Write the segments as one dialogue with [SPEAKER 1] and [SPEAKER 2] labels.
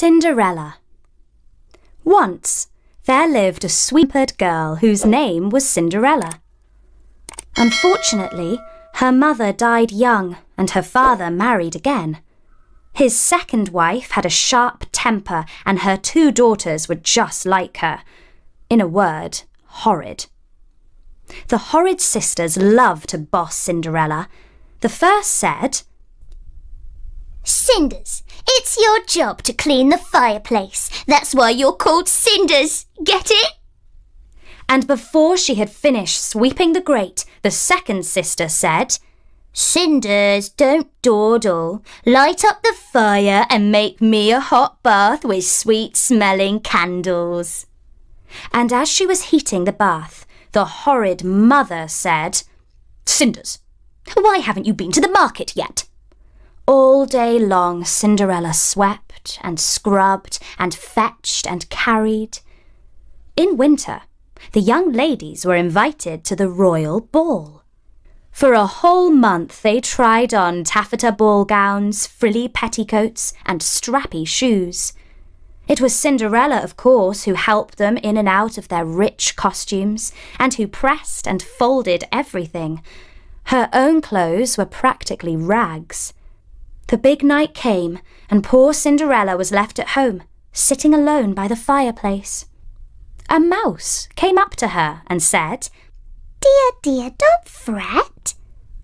[SPEAKER 1] Cinderella. Once there lived a sweet girl whose name was Cinderella. Unfortunately, her mother died young and her father married again. His second wife had a sharp temper and her 2 daughters were just like her. In a word, horrid. The horrid sisters loved to boss Cinderella. The first said,
[SPEAKER 2] "Cinders, it's your job to clean the fireplace. That's why you're called Cinders. Get it?"
[SPEAKER 1] And before she had finished sweeping the grate, the second sister said,
[SPEAKER 2] "Cinders, don't dawdle. Light up the fire and make me a hot bath with sweet-smelling candles."
[SPEAKER 1] And as she was heating the bath, the horrid mother said,
[SPEAKER 2] "Cinders, why haven't you been to the market yet?"
[SPEAKER 1] All day long Cinderella swept and scrubbed and fetched and carried. In winter, the young ladies were invited to the royal ball. For a whole month they tried on taffeta ball gowns, frilly petticoats and strappy shoes. It was Cinderella, of course, who helped them in and out of their rich costumes and who pressed and folded everything. Her own clothes were practically rags. The big night came, and poor Cinderella was left at home, sitting alone by the fireplace. A mouse came up to her and said,
[SPEAKER 2] Dear, don't fret.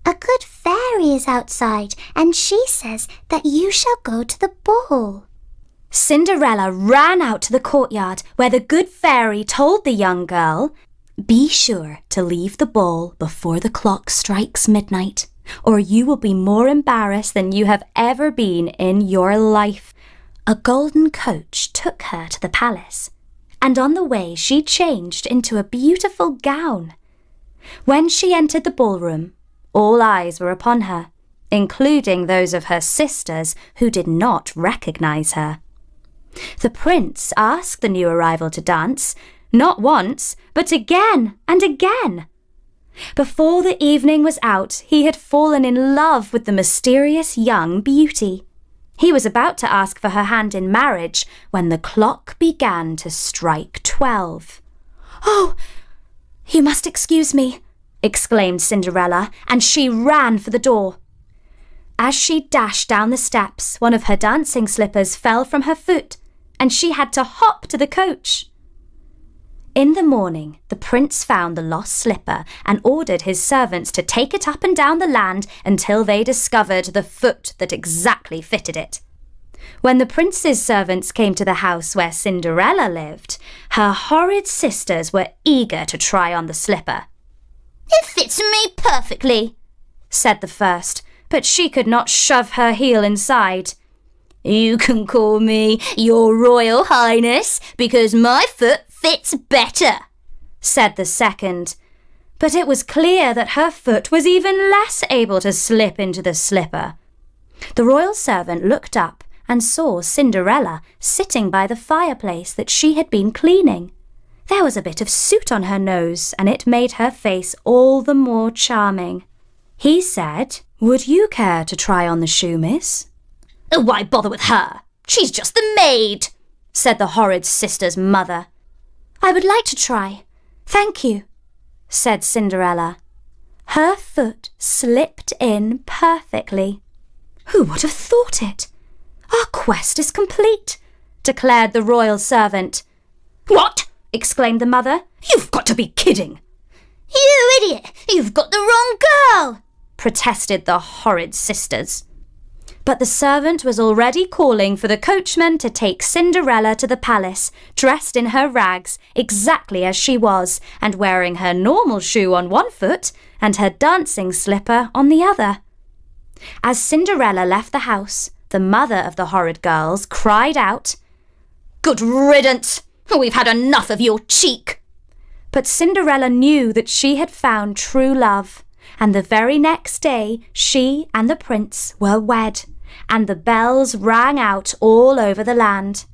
[SPEAKER 2] A good fairy is outside, and she says that you shall go to the ball."
[SPEAKER 1] Cinderella ran out to the courtyard where the good fairy told the young girl, "Be sure to leave the ball before the clock strikes midnight, or you will be more embarrassed than you have ever been in your life." A golden coach took her to the palace, and on the way she changed into a beautiful gown. When she entered the ballroom, all eyes were upon her, including those of her sisters who did not recognize her. The prince asked the new arrival to dance, not once, but again and again. Before the evening was out, he had fallen in love with the mysterious young beauty. He was about to ask for her hand in marriage when the clock began to strike 12. "Oh, you must excuse me," exclaimed Cinderella, and she ran for the door. As she dashed down the steps, one of her dancing slippers fell from her foot, and she had to hop to the coach. In the morning, the prince found the lost slipper and ordered his servants to take it up and down the land until they discovered the foot that exactly fitted it. When the prince's servants came to the house where Cinderella lived, her horrid sisters were eager to try on the slipper.
[SPEAKER 2] "It fits me perfectly,"
[SPEAKER 1] said the first, but she could not shove her heel inside.
[SPEAKER 2] "You can call me your Royal Highness because my foot fits better,"
[SPEAKER 1] said the second. But it was clear that her foot was even less able to slip into the slipper. The royal servant looked up and saw Cinderella sitting by the fireplace that she had been cleaning. There was a bit of soot on her nose, and it made her face all the more charming. He said, "Would you care to try on the shoe, miss?"
[SPEAKER 2] "Why bother with her? She's just the maid,"
[SPEAKER 1] said the horrid sister's mother. "I would like to try. Thank you," said Cinderella. Her foot slipped in perfectly. "Who would have thought it? Our quest is complete," declared the royal servant.
[SPEAKER 2] "What?"
[SPEAKER 1] exclaimed the mother.
[SPEAKER 2] "You've got to be kidding." "You idiot! You've got the wrong girl!"
[SPEAKER 1] protested the horrid sisters. But the servant was already calling for the coachman to take Cinderella to the palace, dressed in her rags exactly as she was, and wearing her normal shoe on one foot and her dancing slipper on the other. As Cinderella left the house, the mother of the horrid girls cried out,
[SPEAKER 2] "Good riddance! We've had enough of your cheek!"
[SPEAKER 1] But Cinderella knew that she had found true love, and the very next day she and the prince were wed, and the bells rang out all over the land.